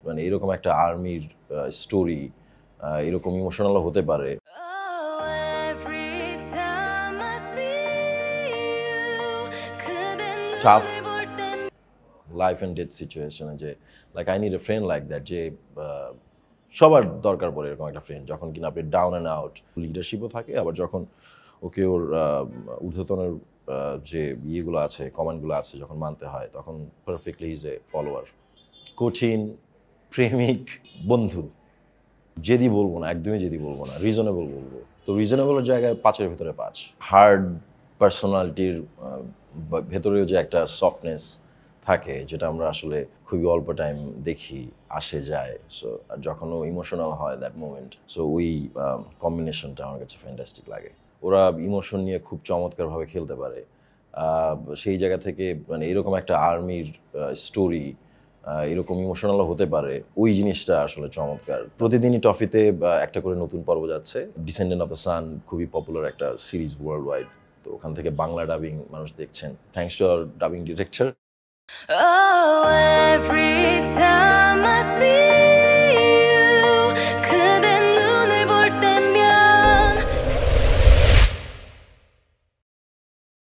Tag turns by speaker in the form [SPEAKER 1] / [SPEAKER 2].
[SPEAKER 1] মানে এরকম একটা আর্মির স্টোরি এরকম ইমোশনাল হতে পারে। টাফ লাইফ অ্যান্ড ডেথ সিচুয়েশনে যে like I need a friend like that, যে সবার দরকার পড়ে এরকম একটা ফ্রেন্ড যখন কিনা আপনি ডাউন অ্যান্ড আউট। লিডারশিপও থাকে, আবার যখন ওকে ওর ঊর্ধ্বতনের যে ইয়েগুলো আছে, কমান্ডগুলো আছে যখন মানতে হয়, তখন পারফেক্টলি ইজ এ ফলোয়ার। কঠিন, প্রেমিক, বন্ধু, জেদি বলবো না, একদমই জেদি বলবো না, রিজনেবল বলবো। তো রিজনেবলের জায়গায় 5-এর ভেতরে 5। হার্ড পার্সোনালিটির ভেতরেও যে একটা সফটনেস থাকে, যেটা আমরা আসলে খুবই অল্প টাইম দেখি, আসে যায়। সো আর যখন ও ইমোশনাল হয় দ্যাট মোমেন্ট, সো ওই কম্বিনেশনটা আমার কাছে ফ্যান্টাস্টিক লাগে। ওরা ইমোশন নিয়ে খুব চমৎকারভাবে খেলতে পারে। সেই জায়গা থেকে মানে এরকম একটা আর্মির স্টোরি এরকম ইমোশনাল হতে পারে, ওই জিনিসটা আসলে চমৎকার। প্রতিদিনই টফিতে একটা করে নতুন পর্ব যাচ্ছে। ডিসেন্ডেন্ট অফ দ্য সান খুবই পপুলার একটা সিরিজ ওয়ার্ল্ড ওয়াইড, তো ওখান থেকে বাংলা ডাবিং মানুষ দেখছেন, thanks to our dubbing director. Oh, every time I see